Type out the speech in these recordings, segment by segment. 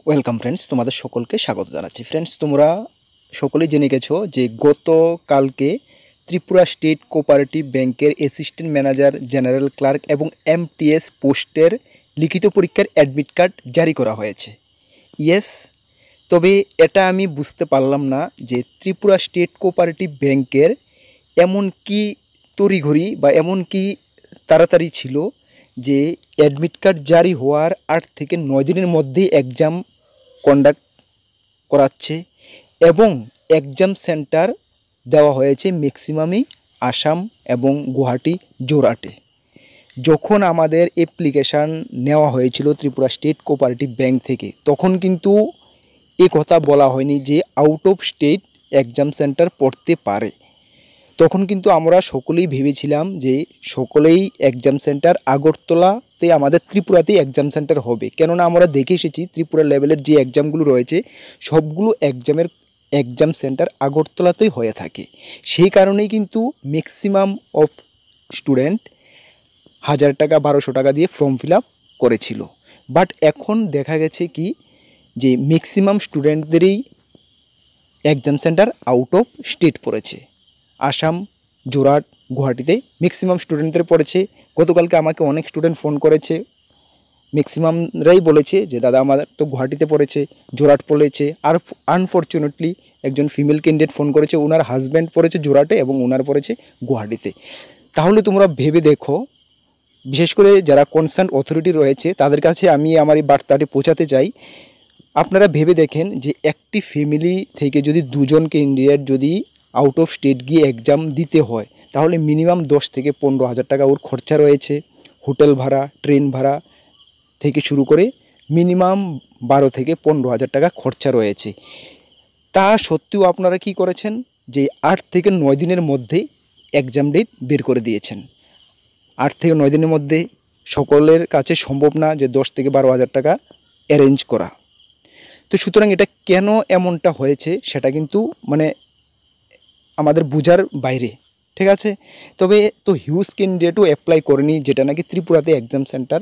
Welcome friends, তোমাদের সকলকে স্বাগত জানাচ্ছি। ফ্রেন্ডস, তোমরা সকলেই জেনে গেছো যে গতকালকে ত্রিপুরা স্টেট কোঅপারেটিভ ব্যাংকের অ্যাসিস্ট্যান্ট ম্যানেজার, জেনারেল ক্লার্ক এবং এমটিএস পোস্টের লিখিত পরীক্ষার অ্যাডমিট কার্ড জারি করা হয়েছে। ইয়েস, তবে এটা আমি বুঝতে পারলাম না যে ত্রিপুরা স্টেট কোঅপারেটিভ ব্যাংকের এমন কি তড়িঘড়ি বা এমন কি তাড়াতাড়ি ছিল যে অ্যাডমিট কার্ড জারি হওয়ার 8 থেকে 9 দিনের মধ্যেই এক্সাম কন্ডাক্ট করাচ্ছে এবং এক্সাম সেন্টার দেওয়া হয়েছে ম্যাক্সিমামই আসাম এবং গুয়াহাটি জোরহাটে। যখন আমাদের অ্যাপ্লিকেশান নেওয়া হয়েছিল ত্রিপুরা স্টেট কোঅপারেটিভ ব্যাংক থেকে, তখন কিন্তু এ কথা বলা হয়নি যে out of state exam centre পড়তে পারে। তখন কিন্তু আমরা সকলেই ভেবেছিলাম যে সকলেই এক্সাম সেন্টার আগরতলাতে, আমাদের ত্রিপুরাতেই এক্সাম সেন্টার হবে। কেননা আমরা দেখে এসেছি ত্রিপুরা লেভেলের যে এক্সামগুলো রয়েছে সবগুলো এক্সাম সেন্টার আগরতলাতেই হয়ে থাকে। সেই কারণেই কিন্তু ম্যাক্সিমাম অফ স্টুডেন্ট 1000 টাকা 1200 টাকা দিয়ে ফর্ম ফিল আপ করেছিল। বাট এখন দেখা গেছে কি যে ম্যাক্সিমাম স্টুডেন্টদেরই exam centre out of state পড়েছে। আসাম, জোরহাট, গুয়াহাটিতে ম্যাক্সিমাম স্টুডেন্টদের পড়েছে। গতকালকে আমাকে অনেক স্টুডেন্ট ফোন করেছে, ম্যাক্সিমামরাই বলেছে যে দাদা আমাদের তো গুয়াহাটিতে পড়েছে, জোরহাট পড়েছে। আর আনফর্চুনেটলি একজন ফিমেল ক্যান্ডিডেট ফোন করেছে, ওনার হাজব্যান্ড পড়েছে জোরহাটে এবং ওনার পড়েছে গুয়াহাটিতে। তাহলে তোমরা ভেবে দেখো, বিশেষ করে যারা কনসার্ন অথরিটি রয়েছে তাদের কাছে আমি আমার এই বার্তাটি পৌঁছাতে চাই। আপনারা ভেবে দেখেন যে একটি ফ্যামিলি থেকে যদি দুজন ক্যান্ডিডেট যদি আউট অফ স্টেট গিয়ে এক্সাম দিতে হয়, তাহলে মিনিমাম 10 থেকে 15 হাজার টাকা ওর খরচা রয়েছে। হোটেল ভাড়া, ট্রেন ভাড়া থেকে শুরু করে মিনিমাম 12 থেকে 15 হাজার টাকা খরচা রয়েছে। তা সত্ত্বেও আপনারা কি করেছেন যে 8 থেকে 9 দিনের মধ্যে এক্সাম ডেট বের করে দিয়েছেন। 8 থেকে 9 দিনের মধ্যে সকলের কাছে সম্ভব না যে 10 থেকে 12 হাজার টাকা অ্যারেঞ্জ করা। তো সুতরাং এটা কেন এমনটা হয়েছে সেটা কিন্তু আমাদের বোঝার বাইরে, ঠিক আছে। তবে তো হিউজ ক্যান্ডিডেটও অ্যাপ্লাই করেনি, যেটা নাকি ত্রিপুরাতে এক্সাম সেন্টার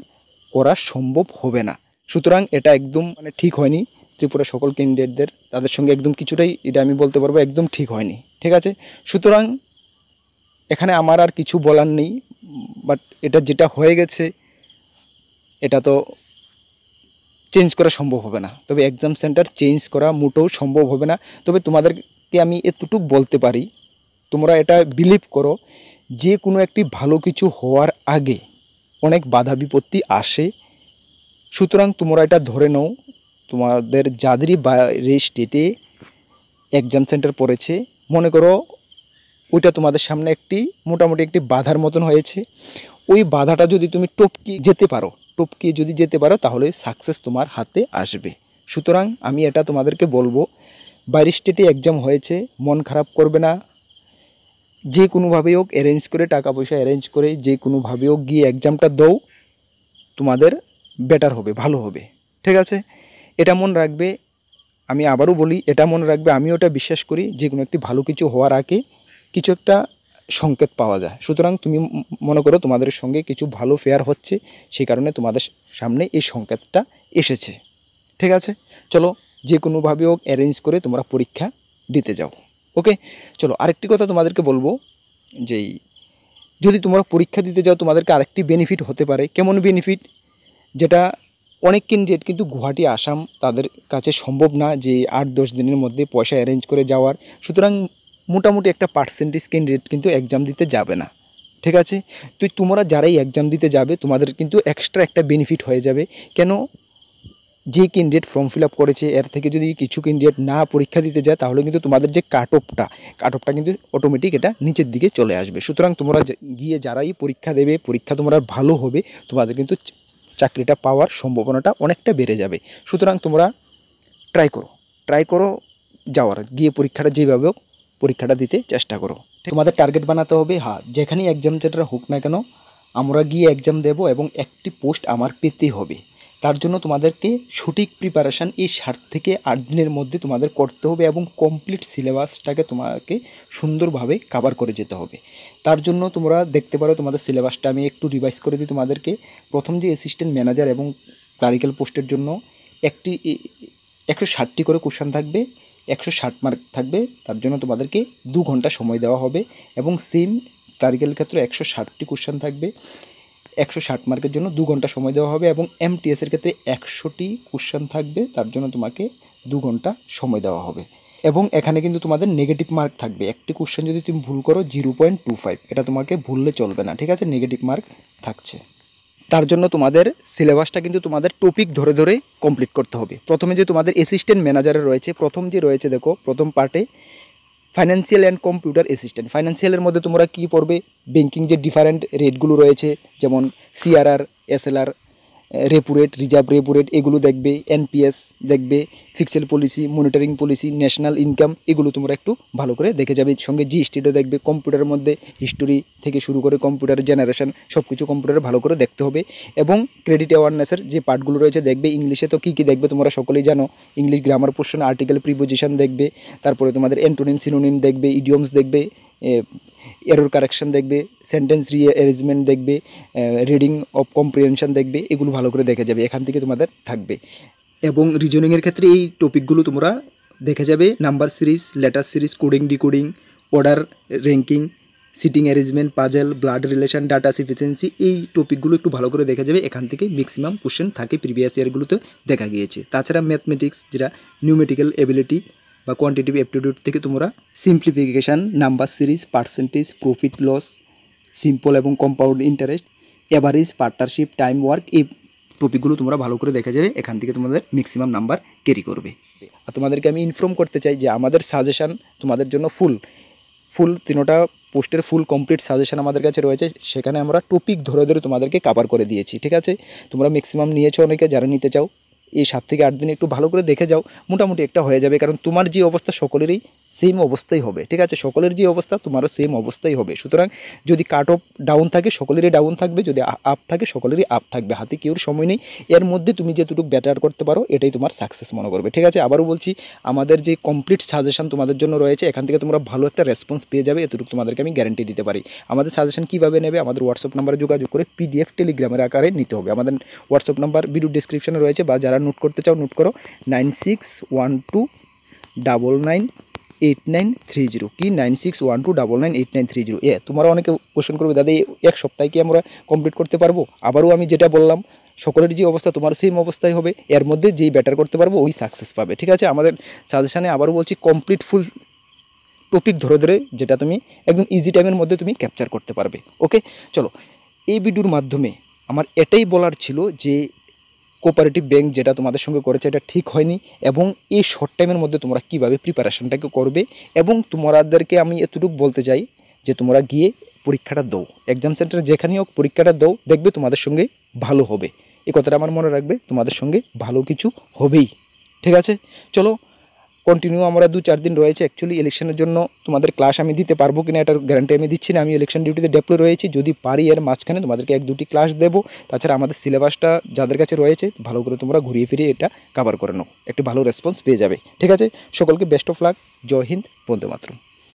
করা সম্ভব হবে না। সুতরাং এটা একদম ঠিক হয়নি ত্রিপুরা সকল ক্যান্ডিডেটদের, তাদের সঙ্গে একদম কিছুটাই এটা আমি বলতে পারবো একদম ঠিক হয়নি, ঠিক আছে। সুতরাং এখানে আমার আর কিছু বলার নেই। বাট এটা যেটা হয়ে গেছে এটা তো চেঞ্জ করা সম্ভব হবে না। তবে এক্সাম সেন্টার চেঞ্জ করা মোটেও সম্ভব হবে না। তবে তোমাদেরকে আমি এতটুকু বলতে পারি, তোমরা এটা বিলিভ করো, যে কোনো একটি ভালো কিছু হওয়ার আগে অনেক বাধা বিপত্তি আসে। সুতরাং তোমরা এটা ধরে নাও, তোমাদের যাদেরই বাইরে স্টেটে এক্সাম সেন্টার পড়েছে, মনে করো ওইটা তোমাদের সামনে একটি মোটামুটি একটি বাধার মতন হয়েছে। ওই বাধাটা যদি তুমি টপকিয়ে যদি যেতে পারো তাহলে সাকসেস তোমার হাতে আসবে। সুতরাং আমি এটা তোমাদেরকে বলবো, বাইরের স্টেটে এক্সাম হয়েছে, মন খারাপ করবে না। যে কোনোভাবেই হোক অ্যারেঞ্জ করে, টাকা পয়সা অ্যারেঞ্জ করে যে কোনোভাবেই হোক গিয়ে এক্সামটা দাও, তোমাদের বেটার হবে, ভালো হবে, ঠিক আছে। এটা মনে রাখবে, আমি আবারও বলি এটা মনে রাখবে, আমিও এটা বিশ্বাস করি যে কোনো একটি ভালো কিছু হওয়ার আগে কিছু একটা সংকেত পাওয়া যায়। সুতরাং তুমি মনে করো তোমাদের সঙ্গে কিছু ভালো ফেয়ার হচ্ছে, সেই কারণে তোমাদের সামনে এই সংকেতটা এসেছে, ঠিক আছে। চলো, যে কোনোভাবে হোক অ্যারেঞ্জ করে তোমরা পরীক্ষা দিতে যাও, ওকে। চলো, আরেকটি কথা তোমাদেরকে বলবো, যে যদি তোমরা পরীক্ষা দিতে যাও তোমাদেরকে আরেকটি বেনিফিট হতে পারে। কেমন বেনিফিট? যেটা অনেক ক্যান্ডিডেট কিন্তু গুয়াহাটি, আসাম তাদের কাছে সম্ভব না যে 8-10 দিনের মধ্যে পয়সা অ্যারেঞ্জ করে যাওয়ার। সুতরাং মোটামুটি একটা পার্সেন্টেজ ক্যান্ডিডেট কিন্তু এক্সাম দিতে যাবে না, ঠিক আছে। তো তোমরা যারাই এক্সাম দিতে যাবে তোমাদের কিন্তু এক্সট্রা একটা বেনিফিট হয়ে যাবে। কেন? যে ক্যান্ডিডেট ফর্ম ফিল আপ করেছে এর থেকে যদি কিছু ক্যান্ডিডেট না পরীক্ষা দিতে যায়, তাহলে কিন্তু তোমাদের যে কাট অফটা কিন্তু অটোমেটিক এটা নিচের দিকে চলে আসবে। সুতরাং তোমরা গিয়ে যারাই পরীক্ষা দেবে, পরীক্ষা তোমরা ভালো হবে, তোমাদের কিন্তু চাকরিটা পাওয়ার সম্ভাবনাটা অনেকটা বেড়ে যাবে। সুতরাং তোমরা ট্রাই করো যাওয়ার, গিয়ে পরীক্ষাটা যেভাবে হোক পরীক্ষাটা দিতে চেষ্টা করো। তোমাদের টার্গেট বানাতে হবে, হ্যাঁ যেখানেই এক্সাম সেন্টার হোক না কেন আমরা গিয়ে এক্সাম দেব এবং একটি পোস্ট আমার পেতে হবে। তার জন্য তোমাদেরকে সঠিক প্রিপারেশান এই 7 থেকে 8 দিনের মধ্যে তোমাদের করতে হবে এবং কমপ্লিট সিলেবাসটাকে তোমাকে সুন্দরভাবে কভার করে যেতে হবে। তার জন্য তোমরা দেখতে পারো তোমাদের সিলেবাসটা আমি একটু রিভাইজ করে দিই তোমাদেরকে। প্রথম যে অ্যাসিস্ট্যান্ট ম্যানেজার এবং ক্লারিক্যাল পোস্টের জন্য একটি 160টি করে কোশ্চেন থাকবে, 160 মার্ক থাকবে। তার জন্য তোমাদেরকে 2 ঘন্টা সময় দেওয়া হবে এবং সেম ক্লারিক্যাল ক্ষেত্রে 160টি কোশ্চেন থাকবে, 160 মার্কের জন্য 2 ঘন্টা সময় দেওয়া হবে এবং এমটিএসের ক্ষেত্রে 100টি কোশ্চেন থাকবে, তার জন্য তোমাকে 2 ঘন্টা সময় দেওয়া হবে। এবং এখানে কিন্তু তোমাদের নেগেটিভ মার্ক থাকবে, একটি কোশ্চেন যদি তুমি ভুল করো 0.25, এটা তোমাকে ভুললে চলবে না, ঠিক আছে, নেগেটিভ মার্ক থাকছে। তার জন্য তোমাদের সিলেবাসটা কিন্তু তোমাদের টপিক ধরে ধরে কমপ্লিট করতে হবে। প্রথমে যে তোমাদের অ্যাসিস্ট্যান্ট ম্যানেজারে রয়েছে, প্রথম যে রয়েছে দেখো প্রথম পার্টে ফাইন্যান্সিয়াল অ্যান্ড কম্পিউটার অ্যাসিস্ট্যান্ট। ফাইন্যান্সিয়ালের মধ্যে তোমরা কী পড়বে, ব্যাংকিং যে ডিফারেন্ট রেটগুলো রয়েছে যেমন CRR, SLR, repo rate, reserve repo rate, এগুলো দেখবে, এনপিএস দেখবে, fixed policy, monitoring policy, national income, এগুলো তোমরা একটু ভালো করে দেখে যাবে। সঙ্গে জিএসটিও দেখবে। কম্পিউটারের মধ্যে হিস্টোরি থেকে শুরু করে কম্পিউটার জেনারেশন সব কিছু কম্পিউটারে ভালো করে দেখতে হবে। এবং ক্রেডিট অ্যাওয়ারনেসের যে পার্টগুলো রয়েছে দেখবে। ইংলিশে তো কী কী দেখবে তোমরা সকলেই জানো, English grammar portion, article, preposition দেখবে, তারপরে তোমাদের অ্যান্টোনিম, সিনোনিম দেখবে, ইডিয়মস দেখবে, এরর কারেকশন দেখবে, সেন্টেন্স রিঅ্যারেঞ্জমেন্ট দেখবে, রিডিং অফ কম্প্রিহেনশন দেখবে, এগুলো ভালো করে দেখে যাবে, এখান থেকে তোমাদের থাকবে। এবং রিজনিংয়ের ক্ষেত্রে এই টপিকগুলো তোমরা দেখে যাবে, number series, letter series, coding, decoding, order, ranking, sitting arrangement, puzzle, blood relation, data sufficiency, এই টপিকগুলো একটু ভালো করে দেখা যাবে। এখান থেকে ম্যাক্সিমাম কোশ্চেন থাকে, প্রিভিয়াস ইয়ারগুলোতে দেখা গিয়েছে। তাছাড়া ম্যাথমেটিক্স যেটা নিউমেটিক্যাল এবিলিটি বা কোয়ান্টিটিভ অ্যাপটিটিউড থেকে তোমরা simplification, number series, percentage, profit loss, simple এবং compound interest, average, partnership, time work, এই টপিকগুলো তোমরা ভালো করে দেখা যাবে। এখান থেকে তোমাদের ম্যাক্সিমাম নাম্বার ক্যারি করবে। আর তোমাদেরকে আমি ইনফর্ম করতে চাই যে আমাদের সাজেশান তোমাদের জন্য ফুল 3টা পোস্টের ফুল কমপ্লিট সাজেশান আমাদের কাছে রয়েছে। সেখানে আমরা টপিক ধরে ধরে তোমাদেরকে কভার করে দিয়েছি, ঠিক আছে। তোমরা ম্যাক্সিমাম নিয়েছো, অনেকে যারা নিতে চাও এই 7 থেকে 8 দিন একটু ভালো করে দেখে যাও, মোটামুটি একটা হয়ে যাবে। কারণ তোমার যে অবস্থা সকলেরই সেম অবস্থাই হবে, ঠিক আছে, সকলের যে অবস্থা তোমারও সেম অবস্থাই হবে। সুতরাং যদি কাট অফ ডাউন থাকে সকলেরই ডাউন থাকবে, যদি আপ থাকে সকলেরই আপ থাকবে, হাতে কেউর সময় নেই। এর মধ্যে তুমি যেটুকু বেটার করতে পারো এটাই তোমার সাকসেস মনে করবে, ঠিক আছে। আবারও বলছি, আমাদের যে কমপ্লিট সাজেশন তোমাদের জন্য রয়েছে, এখান থেকে তোমরা ভালো একটা রেসপন্স পেয়ে যাবে, এতটুকু তোমাদেরকে আমি গ্যারান্টি দিতে পারি। আমাদের সাজেশন কীভাবে নেবে, আমাদের হোয়াটসঅ্যাপ নাম্বারে যোগাযোগ করে PDF টেলিগ্রামের আকারে নিতে হবে। আমাদের হোয়াটসঅ্যাপ নাম্বার ভিডিও ডিসক্রিপশনে রয়েছে, বা যারা নোট করতে চাও নোট করো, 9612998930। কি 9612998930। তোমরা অনেকে কোশ্চেন করবে, দাদা এক সপ্তাহে কি আমরা কমপ্লিট করতে পারবো? আবারও আমি যেটা বললাম, সকলের যে অবস্থা তোমার সেম অবস্থায় হবে, এর মধ্যে যেই বেটার করতে পারবো ওই সাকসেস পাবে, ঠিক আছে। আমাদের সাজেশানে আবারও বলছি কমপ্লিট ফুল টপিক ধরে ধরে, যেটা তুমি একদম ইজি টাইমের মধ্যে তুমি ক্যাপচার করতে পারবে। ওকে, চলো, এই ভিডিওর মাধ্যমে আমার এটাই বলার ছিল যে কোঅপারেটিভ ব্যাংক যেটা তোমাদের সঙ্গে করেছে এটা ঠিক হয়নি, এবং এই শর্ট টাইমের মধ্যে তোমরা কীভাবে প্রিপারেশনটাকে করবে। এবং তোমাদেরকে আমি এতটুকু বলতে চাই যে তোমরা গিয়ে পরীক্ষাটা দাও, এক্সাম সেন্টারে যেখানেই হোক পরীক্ষাটা দাও, দেখবে তোমাদের সঙ্গে ভালো হবে। এই কথাটা আমার মনে রাখবে, তোমাদের সঙ্গে ভালো কিছু হবেই, ঠিক আছে। চলো কন্টিনিউ, আমরা 2-4 দিন রয়েছে। অ্যাকচুয়ালি ইলেকশনের জন্য তোমাদের ক্লাস আমি দিতে পারবো কিনা এটার গ্যারান্টি আমি দিচ্ছি না, আমি ইলেকশন ডিউটিতে ডেপ্লয় রয়েছি। যদি পারি এর মাঝখানে তোমাদেরকে 1-2টি ক্লাস দেবো। তাছাড়া আমাদের সিলেবাসটা যাদের কাছে রয়েছে ভালো করে তোমরা ঘুরিয়ে ফিরিয়ে এটা কভার করে নাও, একটি ভালো রেসপন্স পেয়ে যাবে, ঠিক আছে। সকলকে বেস্ট অফ লাক, জয় হিন্দ, বন্দে মাতরম।